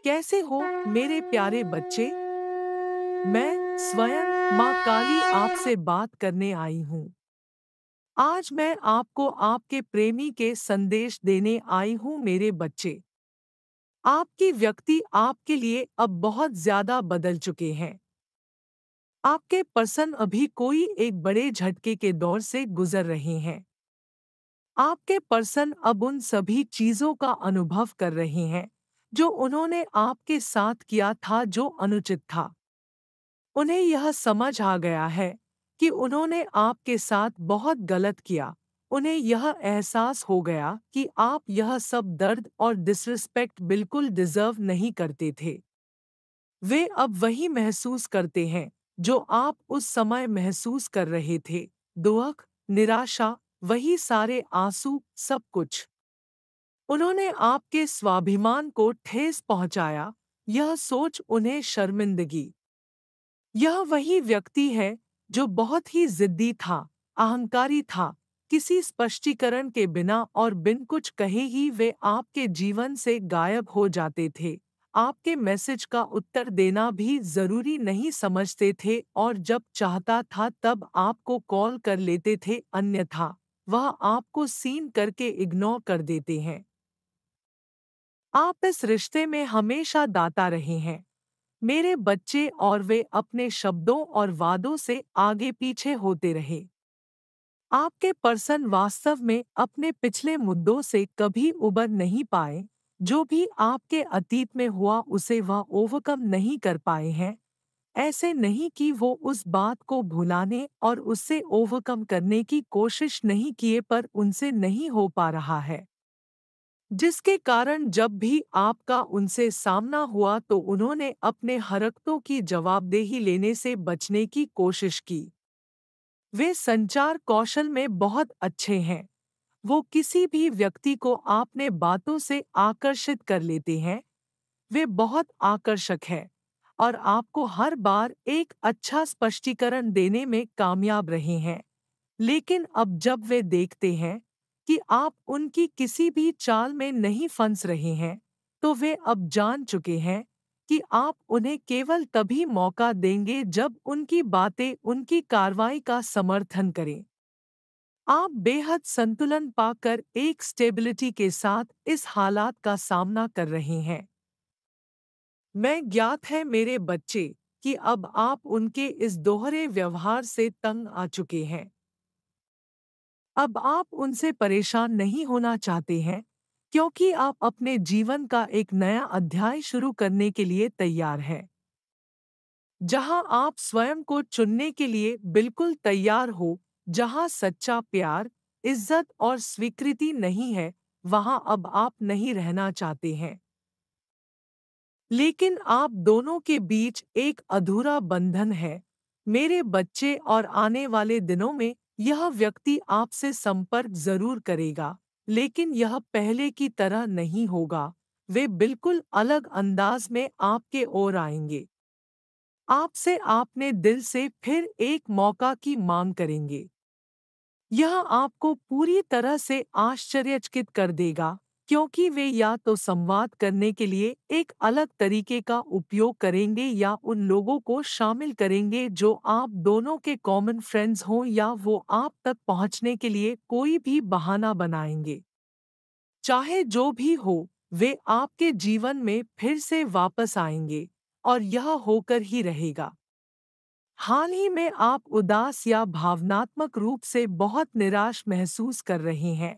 कैसे हो मेरे प्यारे बच्चे? मैं स्वयं माँ काली आपसे बात करने आई हूँ। आज मैं आपको आपके प्रेमी के संदेश देने आई हूँ मेरे बच्चे। आपकी व्यक्ति आपके लिए अब बहुत ज्यादा बदल चुके हैं। आपके पर्सन अभी कोई एक बड़े झटके के दौर से गुजर रहे हैं। आपके पर्सन अब उन सभी चीजों का अनुभव कर रहे हैं जो उन्होंने आपके साथ किया था जो अनुचित था। उन्हें यह समझ आ गया है कि उन्होंने आपके साथ बहुत गलत किया। उन्हें यह एहसास हो गया कि आप यह सब दर्द और डिसरिस्पेक्ट बिल्कुल डिजर्व नहीं करते थे। वे अब वही महसूस करते हैं जो आप उस समय महसूस कर रहे थे। दुख, निराशा, वही सारे आंसू, सब कुछ। उन्होंने आपके स्वाभिमान को ठेस पहुंचाया। यह सोच उन्हें शर्मिंदगी। यह वही व्यक्ति है जो बहुत ही जिद्दी था, अहंकारी था। किसी स्पष्टीकरण के बिना और बिन कुछ कहे ही वे आपके जीवन से गायब हो जाते थे। आपके मैसेज का उत्तर देना भी जरूरी नहीं समझते थे और जब चाहता था तब आपको कॉल कर लेते थे, अन्यथा वह आपको सीन करके इग्नोर कर देते हैं। आप इस रिश्ते में हमेशा दाता रहे हैं मेरे बच्चे, और वे अपने शब्दों और वादों से आगे पीछे होते रहे। आपके पर्सन वास्तव में अपने पिछले मुद्दों से कभी उबर नहीं पाए। जो भी आपके अतीत में हुआ उसे वह ओवरकम नहीं कर पाए हैं। ऐसे नहीं कि वो उस बात को भुलाने और उससे ओवरकम करने की कोशिश नहीं किए, पर उनसे नहीं हो पा रहा है। जिसके कारण जब भी आपका उनसे सामना हुआ तो उन्होंने अपने हरकतों की जवाबदेही लेने से बचने की कोशिश की। वे संचार कौशल में बहुत अच्छे हैं। वो किसी भी व्यक्ति को आपने बातों से आकर्षित कर लेते हैं। वे बहुत आकर्षक हैं और आपको हर बार एक अच्छा स्पष्टीकरण देने में कामयाब रहे हैं। लेकिन अब जब वे देखते हैं कि आप उनकी किसी भी चाल में नहीं फंस रहे हैं, तो वे अब जान चुके हैं कि आप उन्हें केवल तभी मौका देंगे जब उनकी बातें उनकी कार्रवाई का समर्थन करें। आप बेहद संतुलन पाकर एक स्टेबिलिटी के साथ इस हालात का सामना कर रहे हैं। मैं ज्ञात है मेरे बच्चे कि अब आप उनके इस दोहरे व्यवहार से तंग आ चुके हैं। अब आप उनसे परेशान नहीं होना चाहते हैं, क्योंकि आप अपने जीवन का एक नया अध्याय शुरू करने के लिए तैयार हैं। जहां आप स्वयं को चुनने के लिए बिल्कुल तैयार हो, जहां सच्चा प्यार, इज्जत और स्वीकृति नहीं है, वहां अब आप नहीं रहना चाहते हैं। लेकिन आप दोनों के बीच एक अधूरा बंधन है मेरे बच्चे, और आने वाले दिनों में यह व्यक्ति आपसे संपर्क जरूर करेगा, लेकिन यह पहले की तरह नहीं होगा। वे बिल्कुल अलग अंदाज में आपके ओर आएंगे। आपसे आपने दिल से फिर एक मौका की मांग करेंगे। यह आपको पूरी तरह से आश्चर्यचकित कर देगा, क्योंकि वे या तो संवाद करने के लिए एक अलग तरीके का उपयोग करेंगे या उन लोगों को शामिल करेंगे जो आप दोनों के कॉमन फ्रेंड्स हों, या वो आप तक पहुंचने के लिए कोई भी बहाना बनाएंगे। चाहे जो भी हो, वे आपके जीवन में फिर से वापस आएंगे, और यह होकर ही रहेगा। हाल ही में आप उदास या भावनात्मक रूप से बहुत निराश महसूस कर रहे हैं।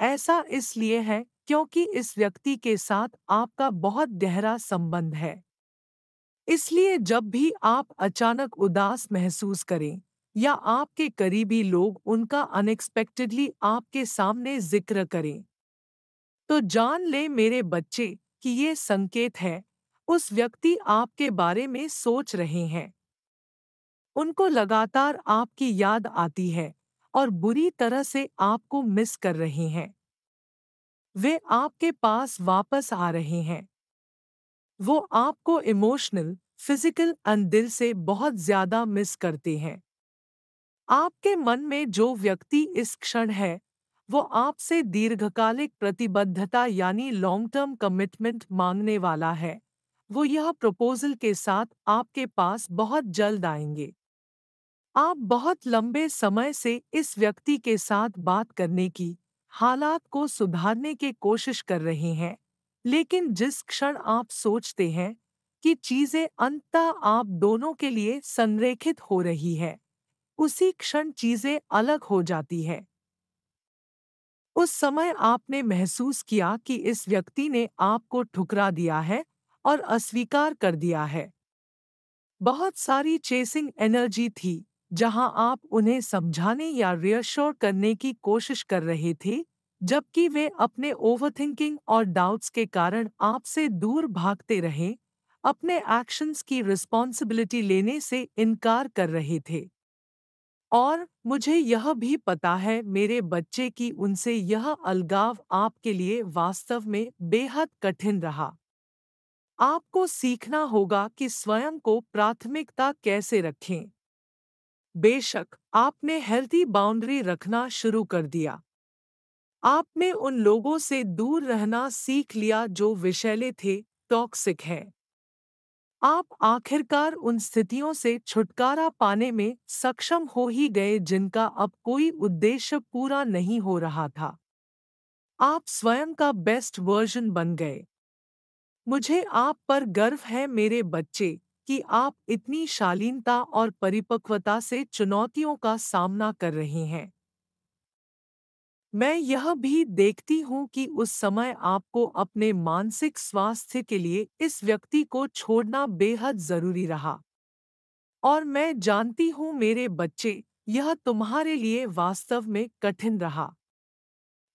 ऐसा इसलिए है क्योंकि इस व्यक्ति के साथ आपका बहुत गहरा संबंध है। इसलिए जब भी आप अचानक उदास महसूस करें या आपके करीबी लोग उनका अनएक्सपेक्टेडली आपके सामने जिक्र करें, तो जान ले मेरे बच्चे कि ये संकेत है उस व्यक्ति आपके बारे में सोच रहे हैं। उनको लगातार आपकी याद आती है और बुरी तरह से आपको मिस कर रहे हैं। वे आपके पास वापस आ रहे हैं। वो आपको इमोशनल, फिजिकल एंड दिल से बहुत ज्यादा मिस करते हैं। आपके मन में जो व्यक्ति इस क्षण है, वो आपसे दीर्घकालिक प्रतिबद्धता यानी लॉन्ग टर्म कमिटमेंट मांगने वाला है। वो यह प्रपोजल के साथ आपके पास बहुत जल्द आएंगे। आप बहुत लंबे समय से इस व्यक्ति के साथ बात करने की, हालात को सुधारने की कोशिश कर रहे हैं, लेकिन जिस क्षण आप सोचते हैं कि चीजें अंततः आप दोनों के लिए संरेखित हो रही है, उसी क्षण चीजें अलग हो जाती है। उस समय आपने महसूस किया कि इस व्यक्ति ने आपको ठुकरा दिया है और अस्वीकार कर दिया है। बहुत सारी चेसिंग एनर्जी थी, जहां आप उन्हें समझाने या रियश्योर करने की कोशिश कर रहे थे, जबकि वे अपने ओवरथिंकिंग और डाउट्स के कारण आपसे दूर भागते रहे, अपने एक्शंस की रिस्पॉन्सिबिलिटी लेने से इनकार कर रहे थे। और मुझे यह भी पता है मेरे बच्चे की उनसे यह अलगाव आपके लिए वास्तव में बेहद कठिन रहा। आपको सीखना होगा कि स्वयं को प्राथमिकता कैसे रखें। बेशक, आपने हेल्थी बाउंड्री रखना शुरू कर दिया। आपने उन लोगों से दूर रहना सीख लिया जो विषैले थे, टॉक्सिक हैं। आप आखिरकार उन स्थितियों से छुटकारा पाने में सक्षम हो ही गए जिनका अब कोई उद्देश्य पूरा नहीं हो रहा था। आप स्वयं का बेस्ट वर्जन बन गए। मुझे आप पर गर्व है मेरे बच्चे, कि आप इतनी शालीनता और परिपक्वता से चुनौतियों का सामना कर रहे हैं। मैं यह भी देखती हूँ कि उस समय आपको अपने मानसिक स्वास्थ्य के लिए इस व्यक्ति को छोड़ना बेहद जरूरी रहा। और मैं जानती हूँ मेरे बच्चे, यह तुम्हारे लिए वास्तव में कठिन रहा।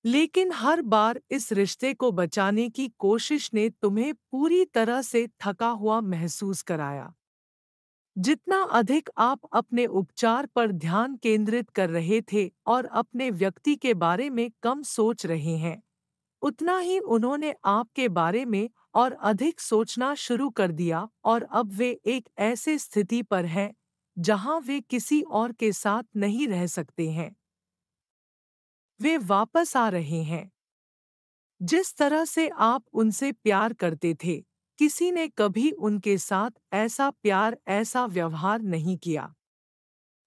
लेकिन हर बार इस रिश्ते को बचाने की कोशिश ने तुम्हें पूरी तरह से थका हुआ महसूस कराया। जितना अधिक आप अपने उपचार पर ध्यान केंद्रित कर रहे थे और अपने व्यक्ति के बारे में कम सोच रहे हैं, उतना ही उन्होंने आपके बारे में और अधिक सोचना शुरू कर दिया, और अब वे एक ऐसे स्थिति पर हैं जहां वे किसी और के साथ नहीं रह सकते हैं। वे वापस आ रहे हैं। जिस तरह से आप उनसे प्यार करते थे, किसी ने कभी उनके साथ ऐसा प्यार, ऐसा व्यवहार नहीं किया।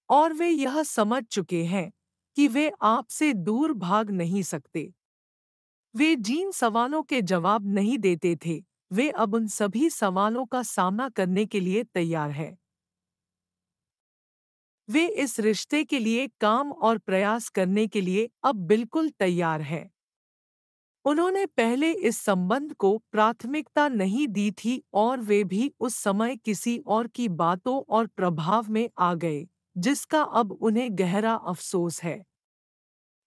और वे यह समझ चुके हैं कि वे आपसे दूर भाग नहीं सकते। वे जिन सवालों के जवाब नहीं देते थे, वे अब उन सभी सवालों का सामना करने के लिए तैयार हैं। वे इस रिश्ते के लिए काम और प्रयास करने के लिए अब बिल्कुल तैयार हैं। उन्होंने पहले इस संबंध को प्राथमिकता नहीं दी थी, और वे भी उस समय किसी और की बातों और प्रभाव में आ गए, जिसका अब उन्हें गहरा अफसोस है।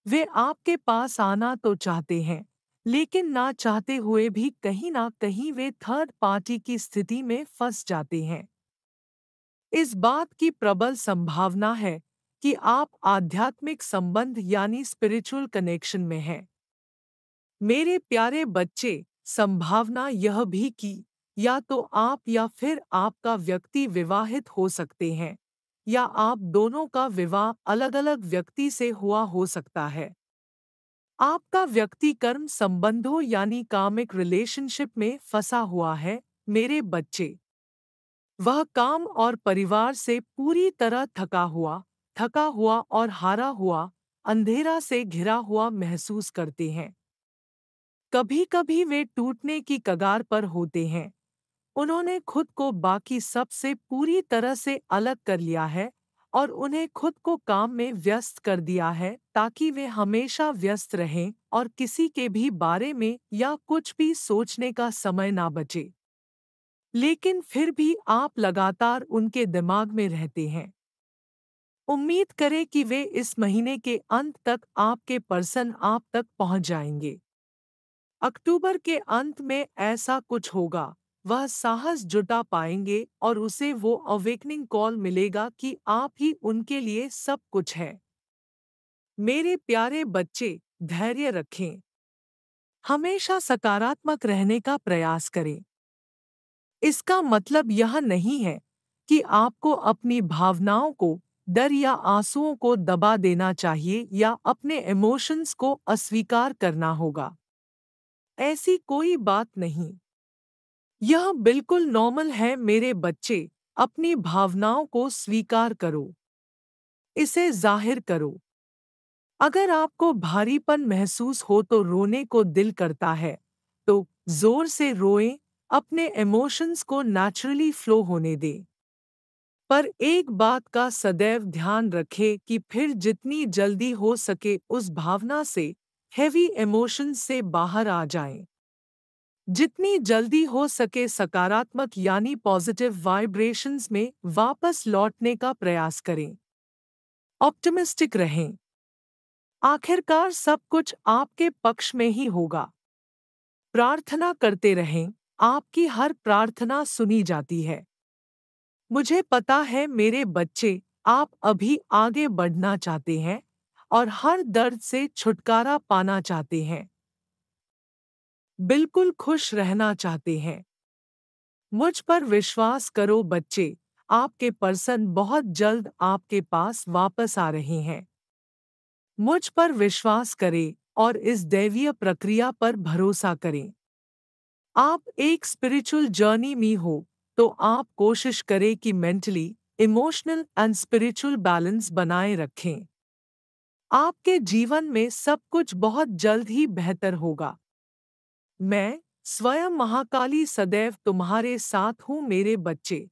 वे आपके पास आना तो चाहते हैं, लेकिन ना चाहते हुए भी कहीं ना कहीं वे थर्ड पार्टी की स्थिति में फंस जाते हैं। इस बात की प्रबल संभावना है कि आप आध्यात्मिक संबंध यानी स्पिरिचुअल कनेक्शन में हैं। मेरे प्यारे बच्चे, संभावना यह भी कि या तो आप या फिर आपका व्यक्ति विवाहित हो सकते हैं, या आप दोनों का विवाह अलग-अलग व्यक्ति से हुआ हो सकता है। आपका व्यक्ति कर्म संबंधों यानी कामिक रिलेशनशिप में फंसा हुआ है, मेरे बच्चे। वह काम और परिवार से पूरी तरह थका हुआ और हारा हुआ, अंधेरा से घिरा हुआ महसूस करते हैं। कभी-कभी वे टूटने की कगार पर होते हैं। उन्होंने खुद को बाकी सब से पूरी तरह से अलग कर लिया है, और उन्हें खुद को काम में व्यस्त कर दिया है ताकि वे हमेशा व्यस्त रहें और किसी के भी बारे में या कुछ भी सोचने का समय ना बचे। लेकिन फिर भी आप लगातार उनके दिमाग में रहते हैं। उम्मीद करें कि वे इस महीने के अंत तक आपके पर्सन आप तक पहुंच जाएंगे। अक्टूबर के अंत में ऐसा कुछ होगा, वह साहस जुटा पाएंगे और उसे वो अवेकनिंग कॉल मिलेगा कि आप ही उनके लिए सब कुछ है। मेरे प्यारे बच्चे, धैर्य रखें। हमेशा सकारात्मक रहने का प्रयास करें। इसका मतलब यह नहीं है कि आपको अपनी भावनाओं को, डर या आंसुओं को दबा देना चाहिए या अपने इमोशंस को अस्वीकार करना होगा। ऐसी कोई बात नहीं। यह बिल्कुल नॉर्मल है मेरे बच्चे, अपनी भावनाओं को स्वीकार करो, इसे जाहिर करो। अगर आपको भारीपन महसूस हो तो रोने को दिल करता है, तो जोर से रोएं, अपने इमोशंस को नेचुरली फ्लो होने दें। पर एक बात का सदैव ध्यान रखें कि फिर जितनी जल्दी हो सके उस भावना से, हेवी इमोशंस से बाहर आ जाएं। जितनी जल्दी हो सके सकारात्मक यानी पॉजिटिव वाइब्रेशंस में वापस लौटने का प्रयास करें। ऑप्टिमिस्टिक रहें। आखिरकार सब कुछ आपके पक्ष में ही होगा। प्रार्थना करते रहें, आपकी हर प्रार्थना सुनी जाती है। मुझे पता है मेरे बच्चे, आप अभी आगे बढ़ना चाहते हैं और हर दर्द से छुटकारा पाना चाहते हैं। बिल्कुल खुश रहना चाहते हैं। मुझ पर विश्वास करो बच्चे, आपके पर्सन बहुत जल्द आपके पास वापस आ रहे हैं। मुझ पर विश्वास करें और इस दैवीय प्रक्रिया पर भरोसा करें। आप एक स्पिरिचुअल जर्नी में हो, तो आप कोशिश करें कि mentally, emotional and spiritual balance बनाए रखें। आपके जीवन में सब कुछ बहुत जल्द ही बेहतर होगा। मैं, स्वयं महाकाली सदैव तुम्हारे साथ हूँ मेरे बच्चे।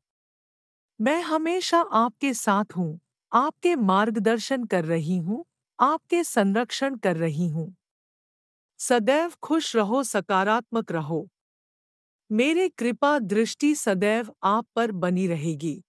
मैं हमेशा आपके साथ हूँ, आपके मार्गदर्शन कर रही हूँ, आपके संरक्षण कर रही हूँ। सदैव खुश रहो, सकारात्मक रहो। मेरे कृपा दृष्टि सदैव आप पर बनी रहेगी।